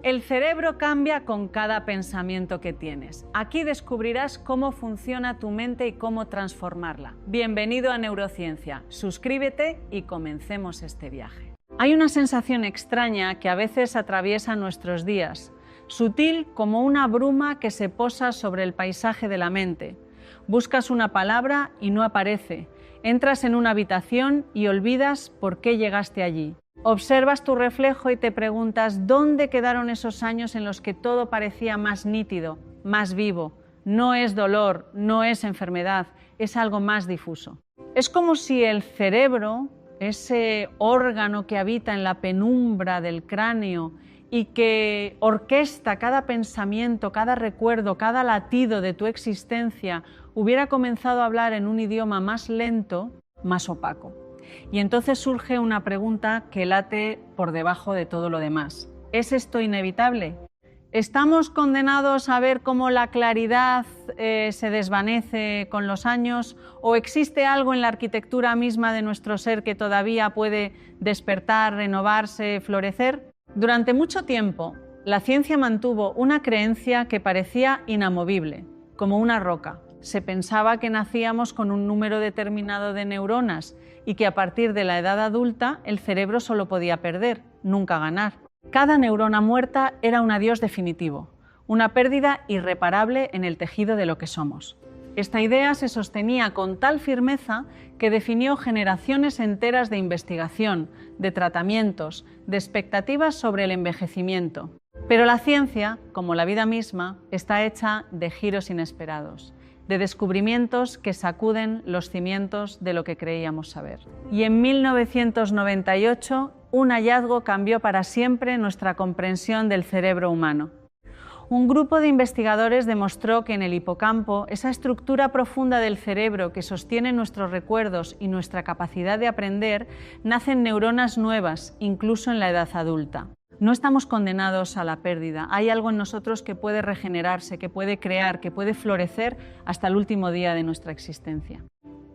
El cerebro cambia con cada pensamiento que tienes. Aquí descubrirás cómo funciona tu mente y cómo transformarla. Bienvenido a Neurociencia. Suscríbete y comencemos este viaje. Hay una sensación extraña que a veces atraviesa nuestros días, sutil como una bruma que se posa sobre el paisaje de la mente. Buscas una palabra y no aparece. Entras en una habitación y olvidas por qué llegaste allí. Observas tu reflejo y te preguntas dónde quedaron esos años en los que todo parecía más nítido, más vivo. No es dolor, no es enfermedad, es algo más difuso. Es como si el cerebro, ese órgano que habita en la penumbra del cráneo y que orquesta cada pensamiento, cada recuerdo, cada latido de tu existencia, hubiera comenzado a hablar en un idioma más lento, más opaco. Y entonces surge una pregunta que late por debajo de todo lo demás. ¿Es esto inevitable? ¿Estamos condenados a ver cómo la claridad se desvanece con los años? ¿O existe algo en la arquitectura misma de nuestro ser que todavía puede despertar, renovarse, florecer? Durante mucho tiempo, la ciencia mantuvo una creencia que parecía inamovible, como una roca. Se pensaba que nacíamos con un número determinado de neuronas y que a partir de la edad adulta el cerebro solo podía perder, nunca ganar. Cada neurona muerta era un adiós definitivo, una pérdida irreparable en el tejido de lo que somos. Esta idea se sostenía con tal firmeza que definió generaciones enteras de investigación, de tratamientos, de expectativas sobre el envejecimiento. Pero la ciencia, como la vida misma, está hecha de giros inesperados, de descubrimientos que sacuden los cimientos de lo que creíamos saber. Y en 1998, un hallazgo cambió para siempre nuestra comprensión del cerebro humano. Un grupo de investigadores demostró que en el hipocampo, esa estructura profunda del cerebro que sostiene nuestros recuerdos y nuestra capacidad de aprender, nacen neuronas nuevas, incluso en la edad adulta. No estamos condenados a la pérdida. Hay algo en nosotros que puede regenerarse, que puede crear, que puede florecer hasta el último día de nuestra existencia.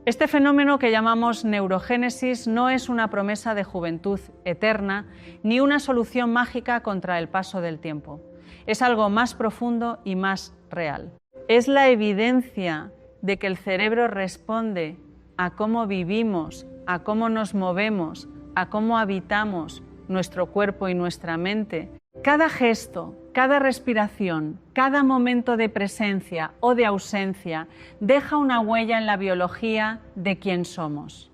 Este fenómeno que llamamos neurogénesis no es una promesa de juventud eterna ni una solución mágica contra el paso del tiempo. Es algo más profundo y más real. Es la evidencia de que el cerebro responde a cómo vivimos, a cómo nos movemos, a cómo habitamos nuestro cuerpo y nuestra mente. Cada gesto, cada respiración, cada momento de presencia o de ausencia deja una huella en la biología de quién somos.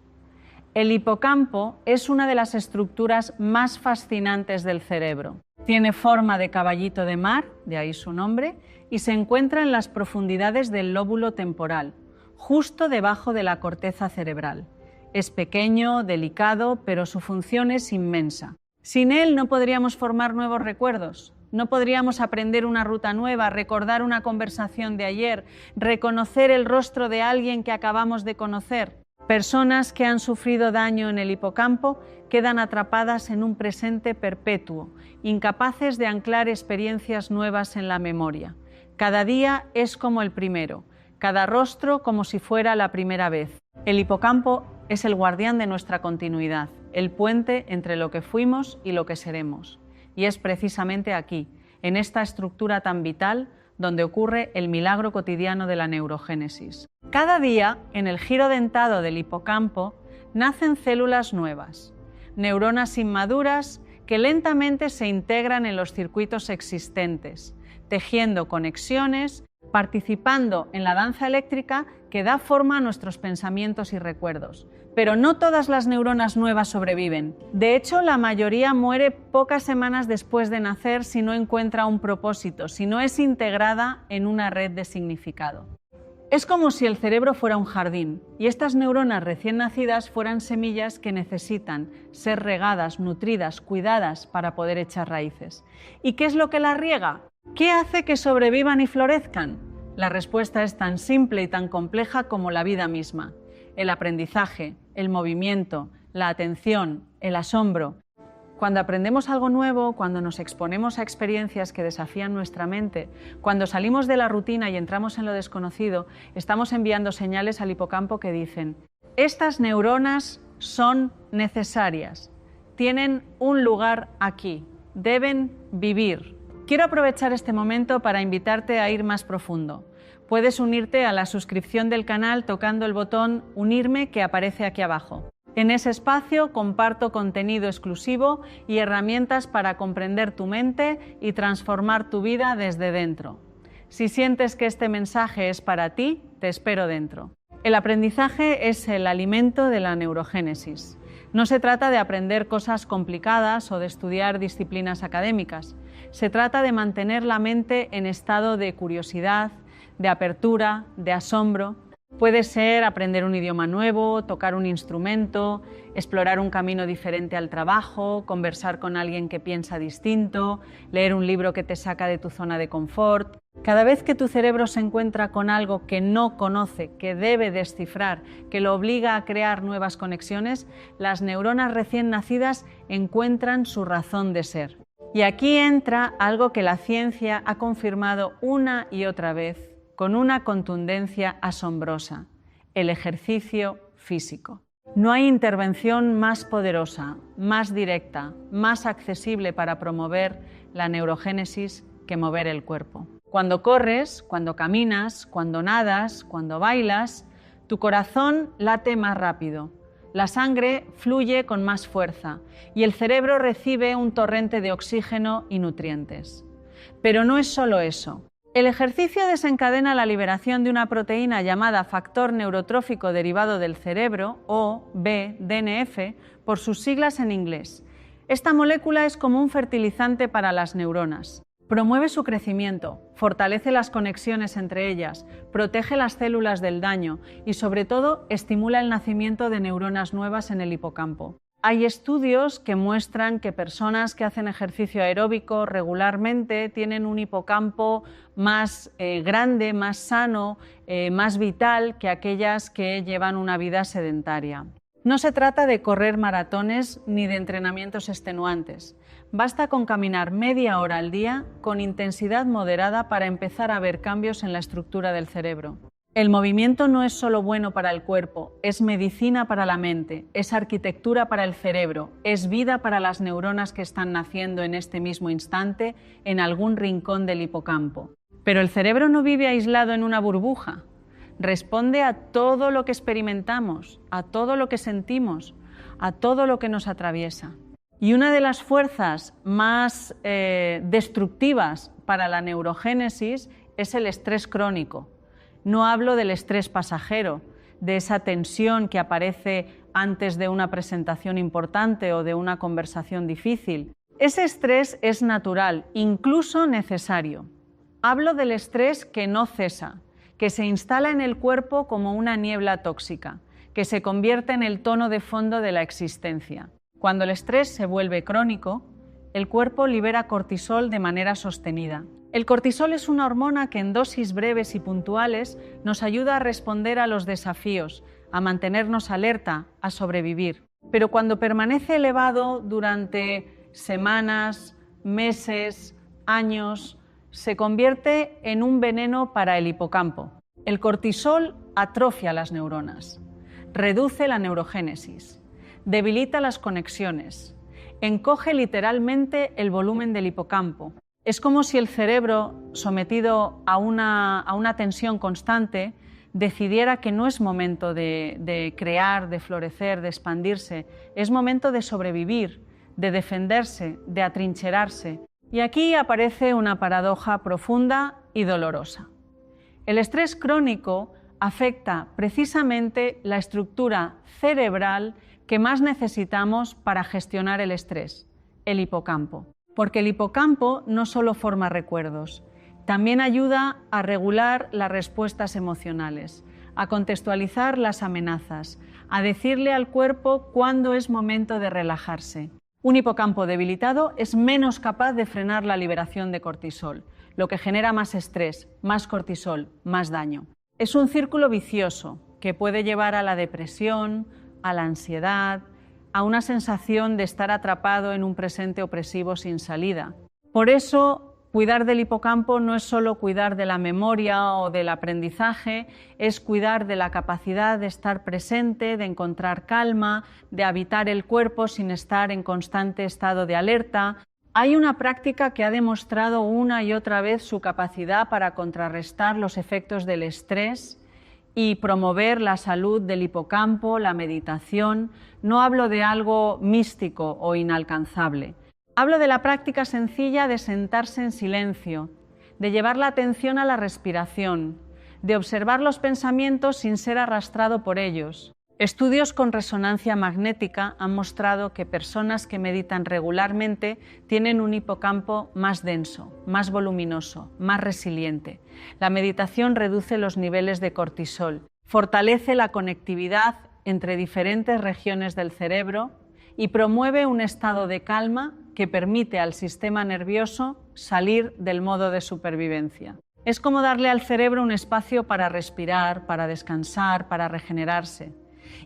El hipocampo es una de las estructuras más fascinantes del cerebro. Tiene forma de caballito de mar, de ahí su nombre, y se encuentra en las profundidades del lóbulo temporal, justo debajo de la corteza cerebral. Es pequeño, delicado, pero su función es inmensa. Sin él no podríamos formar nuevos recuerdos, no podríamos aprender una ruta nueva, recordar una conversación de ayer, reconocer el rostro de alguien que acabamos de conocer. Personas que han sufrido daño en el hipocampo quedan atrapadas en un presente perpetuo, incapaces de anclar experiencias nuevas en la memoria. Cada día es como el primero, cada rostro como si fuera la primera vez. El hipocampo es el guardián de nuestra continuidad, el puente entre lo que fuimos y lo que seremos. Y es precisamente aquí, en esta estructura tan vital, donde ocurre el milagro cotidiano de la neurogénesis. Cada día, en el giro dentado del hipocampo, nacen células nuevas, neuronas inmaduras que lentamente se integran en los circuitos existentes, tejiendo conexiones, participando en la danza eléctrica que da forma a nuestros pensamientos y recuerdos. Pero no todas las neuronas nuevas sobreviven. De hecho, la mayoría muere pocas semanas después de nacer si no encuentra un propósito, si no es integrada en una red de significado. Es como si el cerebro fuera un jardín y estas neuronas recién nacidas fueran semillas que necesitan ser regadas, nutridas, cuidadas para poder echar raíces. ¿Y qué es lo que las riega? ¿Qué hace que sobrevivan y florezcan? La respuesta es tan simple y tan compleja como la vida misma. El aprendizaje, el movimiento, la atención, el asombro. Cuando aprendemos algo nuevo, cuando nos exponemos a experiencias que desafían nuestra mente, cuando salimos de la rutina y entramos en lo desconocido, estamos enviando señales al hipocampo que dicen: estas neuronas son necesarias, tienen un lugar aquí, deben vivir. Quiero aprovechar este momento para invitarte a ir más profundo. Puedes unirte a la suscripción del canal tocando el botón Unirme que aparece aquí abajo. En ese espacio comparto contenido exclusivo y herramientas para comprender tu mente y transformar tu vida desde dentro. Si sientes que este mensaje es para ti, te espero dentro. El aprendizaje es el alimento de la neurogénesis. No se trata de aprender cosas complicadas o de estudiar disciplinas académicas. Se trata de mantener la mente en estado de curiosidad, de apertura, de asombro. Puede ser aprender un idioma nuevo, tocar un instrumento, explorar un camino diferente al trabajo, conversar con alguien que piensa distinto, leer un libro que te saca de tu zona de confort. Cada vez que tu cerebro se encuentra con algo que no conoce, que debe descifrar, que lo obliga a crear nuevas conexiones, las neuronas recién nacidas encuentran su razón de ser. Y aquí entra algo que la ciencia ha confirmado una y otra vez, con una contundencia asombrosa: el ejercicio físico. No hay intervención más poderosa, más directa, más accesible para promover la neurogénesis que mover el cuerpo. Cuando corres, cuando caminas, cuando nadas, cuando bailas, tu corazón late más rápido, la sangre fluye con más fuerza y el cerebro recibe un torrente de oxígeno y nutrientes. Pero no es solo eso. El ejercicio desencadena la liberación de una proteína llamada factor neurotrófico derivado del cerebro, o BDNF, por sus siglas en inglés. Esta molécula es como un fertilizante para las neuronas. Promueve su crecimiento, fortalece las conexiones entre ellas, protege las células del daño y, sobre todo, estimula el nacimiento de neuronas nuevas en el hipocampo. Hay estudios que muestran que personas que hacen ejercicio aeróbico regularmente tienen un hipocampo más grande, más sano, más vital que aquellas que llevan una vida sedentaria. No se trata de correr maratones ni de entrenamientos extenuantes. Basta con caminar media hora al día con intensidad moderada para empezar a ver cambios en la estructura del cerebro. El movimiento no es solo bueno para el cuerpo, es medicina para la mente, es arquitectura para el cerebro, es vida para las neuronas que están naciendo en este mismo instante en algún rincón del hipocampo. Pero el cerebro no vive aislado en una burbuja. Responde a todo lo que experimentamos, a todo lo que sentimos, a todo lo que nos atraviesa. Y una de las fuerzas más destructivas para la neurogénesis es el estrés crónico. No hablo del estrés pasajero, de esa tensión que aparece antes de una presentación importante o de una conversación difícil. Ese estrés es natural, incluso necesario. Hablo del estrés que no cesa, que se instala en el cuerpo como una niebla tóxica, que se convierte en el tono de fondo de la existencia. Cuando el estrés se vuelve crónico, el cuerpo libera cortisol de manera sostenida. El cortisol es una hormona que en dosis breves y puntuales nos ayuda a responder a los desafíos, a mantenernos alerta, a sobrevivir. Pero cuando permanece elevado durante semanas, meses, años, se convierte en un veneno para el hipocampo. El cortisol atrofia las neuronas, reduce la neurogénesis, debilita las conexiones, encoge literalmente el volumen del hipocampo. Es como si el cerebro, sometido a una tensión constante, decidiera que no es momento de crear, de florecer, de expandirse, es momento de sobrevivir, de defenderse, de atrincherarse. Y aquí aparece una paradoja profunda y dolorosa. El estrés crónico afecta precisamente la estructura cerebral que más necesitamos para gestionar el estrés, el hipocampo. Porque el hipocampo no solo forma recuerdos, también ayuda a regular las respuestas emocionales, a contextualizar las amenazas, a decirle al cuerpo cuándo es momento de relajarse. Un hipocampo debilitado es menos capaz de frenar la liberación de cortisol, lo que genera más estrés, más cortisol, más daño. Es un círculo vicioso que puede llevar a la depresión, a la ansiedad, a una sensación de estar atrapado en un presente opresivo sin salida. Por eso, cuidar del hipocampo no es solo cuidar de la memoria o del aprendizaje, es cuidar de la capacidad de estar presente, de encontrar calma, de habitar el cuerpo sin estar en constante estado de alerta. Hay una práctica que ha demostrado una y otra vez su capacidad para contrarrestar los efectos del estrés y promover la salud del hipocampo, la meditación. No hablo de algo místico o inalcanzable. Hablo de la práctica sencilla de sentarse en silencio, de llevar la atención a la respiración, de observar los pensamientos sin ser arrastrado por ellos. Estudios con resonancia magnética han mostrado que personas que meditan regularmente tienen un hipocampo más denso, más voluminoso, más resiliente. La meditación reduce los niveles de cortisol, fortalece la conectividad entre diferentes regiones del cerebro y promueve un estado de calma que permite al sistema nervioso salir del modo de supervivencia. Es como darle al cerebro un espacio para respirar, para descansar, para regenerarse.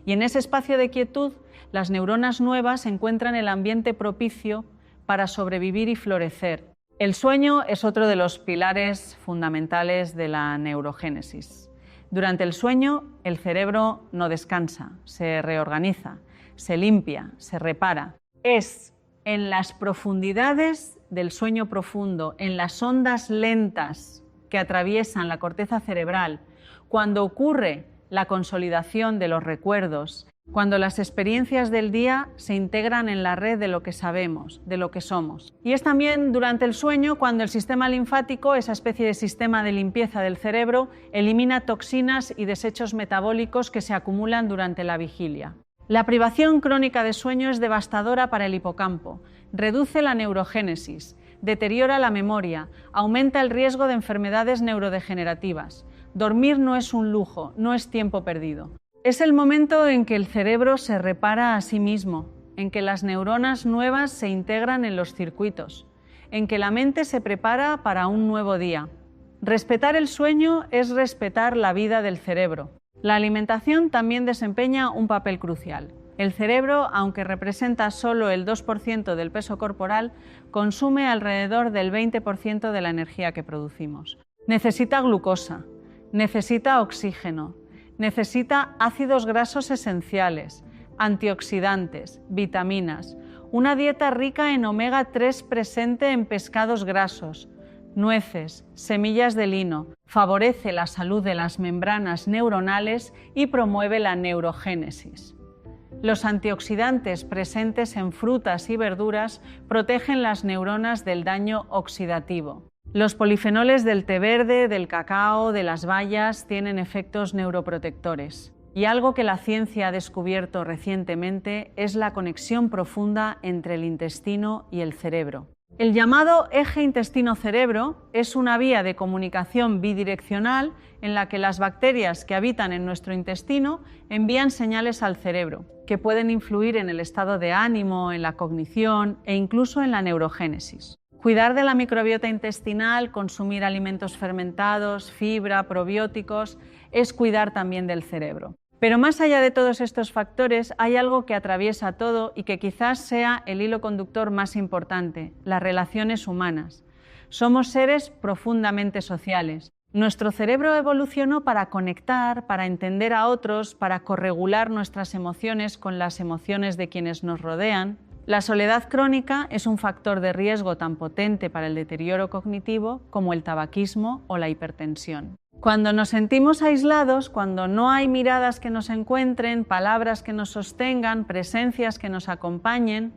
Y en ese espacio de quietud, las neuronas nuevas encuentran el ambiente propicio para sobrevivir y florecer. El sueño es otro de los pilares fundamentales de la neurogénesis. Durante el sueño, el cerebro no descansa, se reorganiza, se limpia, se repara. Es en las profundidades del sueño profundo, en las ondas lentas que atraviesan la corteza cerebral, cuando ocurre la consolidación de los recuerdos, cuando las experiencias del día se integran en la red de lo que sabemos, de lo que somos. Y es también durante el sueño cuando el sistema linfático, esa especie de sistema de limpieza del cerebro, elimina toxinas y desechos metabólicos que se acumulan durante la vigilia. La privación crónica de sueño es devastadora para el hipocampo, reduce la neurogénesis, deteriora la memoria, aumenta el riesgo de enfermedades neurodegenerativas. Dormir no es un lujo, no es tiempo perdido. Es el momento en que el cerebro se repara a sí mismo, en que las neuronas nuevas se integran en los circuitos, en que la mente se prepara para un nuevo día. Respetar el sueño es respetar la vida del cerebro. La alimentación también desempeña un papel crucial. El cerebro, aunque representa solo el 2% del peso corporal, consume alrededor del 20% de la energía que producimos. Necesita glucosa, necesita oxígeno, necesita ácidos grasos esenciales, antioxidantes, vitaminas, una dieta rica en omega 3 presente en pescados grasos, nueces, semillas de lino, favorece la salud de las membranas neuronales y promueve la neurogénesis. Los antioxidantes presentes en frutas y verduras protegen las neuronas del daño oxidativo. Los polifenoles del té verde, del cacao, de las bayas tienen efectos neuroprotectores. Y algo que la ciencia ha descubierto recientemente es la conexión profunda entre el intestino y el cerebro. El llamado eje intestino-cerebro es una vía de comunicación bidireccional en la que las bacterias que habitan en nuestro intestino envían señales al cerebro, que pueden influir en el estado de ánimo, en la cognición e incluso en la neurogénesis. Cuidar de la microbiota intestinal, consumir alimentos fermentados, fibra, probióticos, es cuidar también del cerebro. Pero más allá de todos estos factores, hay algo que atraviesa todo y que quizás sea el hilo conductor más importante: las relaciones humanas. Somos seres profundamente sociales. Nuestro cerebro evolucionó para conectar, para entender a otros, para corregular nuestras emociones con las emociones de quienes nos rodean. La soledad crónica es un factor de riesgo tan potente para el deterioro cognitivo como el tabaquismo o la hipertensión. Cuando nos sentimos aislados, cuando no hay miradas que nos encuentren, palabras que nos sostengan, presencias que nos acompañen,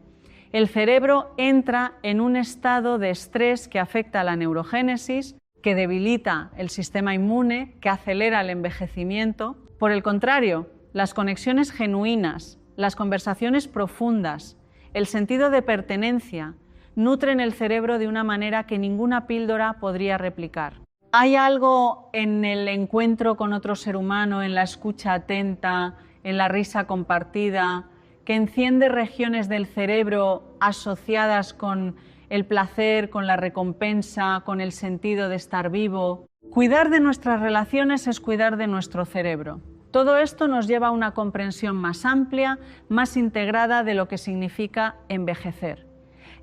el cerebro entra en un estado de estrés que afecta a la neurogénesis, que debilita el sistema inmune, que acelera el envejecimiento. Por el contrario, las conexiones genuinas, las conversaciones profundas, el sentido de pertenencia, nutren el cerebro de una manera que ninguna píldora podría replicar. Hay algo en el encuentro con otro ser humano, en la escucha atenta, en la risa compartida, que enciende regiones del cerebro asociadas con el placer, con la recompensa, con el sentido de estar vivo. Cuidar de nuestras relaciones es cuidar de nuestro cerebro. Todo esto nos lleva a una comprensión más amplia, más integrada de lo que significa envejecer.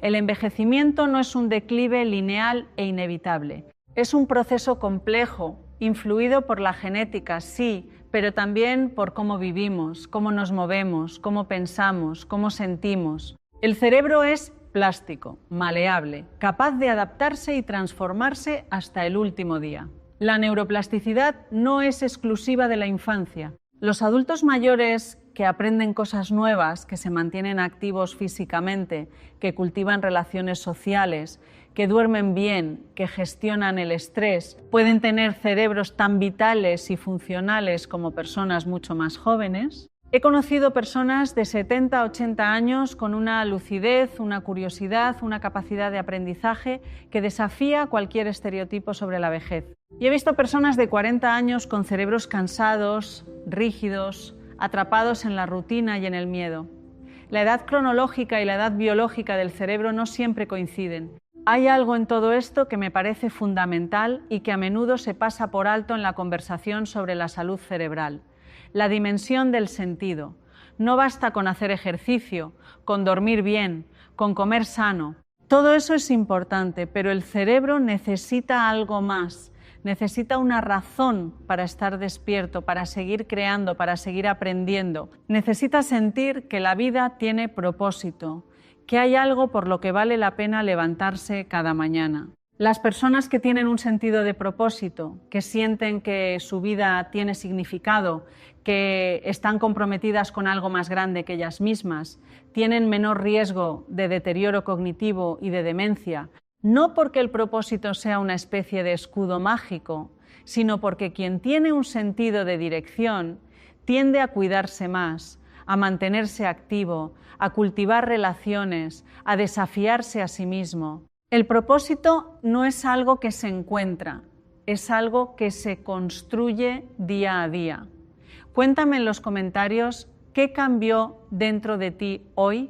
El envejecimiento no es un declive lineal e inevitable. Es un proceso complejo, influido por la genética, sí, pero también por cómo vivimos, cómo nos movemos, cómo pensamos, cómo sentimos. El cerebro es plástico, maleable, capaz de adaptarse y transformarse hasta el último día. La neuroplasticidad no es exclusiva de la infancia. Los adultos mayores que aprenden cosas nuevas, que se mantienen activos físicamente, que cultivan relaciones sociales, que duermen bien, que gestionan el estrés, pueden tener cerebros tan vitales y funcionales como personas mucho más jóvenes. He conocido personas de 70 a 80 años con una lucidez, una curiosidad, una capacidad de aprendizaje que desafía cualquier estereotipo sobre la vejez. Y he visto personas de 40 años con cerebros cansados, rígidos, atrapados en la rutina y en el miedo. La edad cronológica y la edad biológica del cerebro no siempre coinciden. Hay algo en todo esto que me parece fundamental y que a menudo se pasa por alto en la conversación sobre la salud cerebral. La dimensión del sentido. No basta con hacer ejercicio, con dormir bien, con comer sano. Todo eso es importante, pero el cerebro necesita algo más. Necesita una razón para estar despierto, para seguir creando, para seguir aprendiendo. Necesita sentir que la vida tiene propósito, que hay algo por lo que vale la pena levantarse cada mañana. Las personas que tienen un sentido de propósito, que sienten que su vida tiene significado, que están comprometidas con algo más grande que ellas mismas, tienen menor riesgo de deterioro cognitivo y de demencia, no porque el propósito sea una especie de escudo mágico, sino porque quien tiene un sentido de dirección tiende a cuidarse más, a mantenerse activo, a cultivar relaciones, a desafiarse a sí mismo. El propósito no es algo que se encuentra, es algo que se construye día a día. Cuéntame en los comentarios qué cambió dentro de ti hoy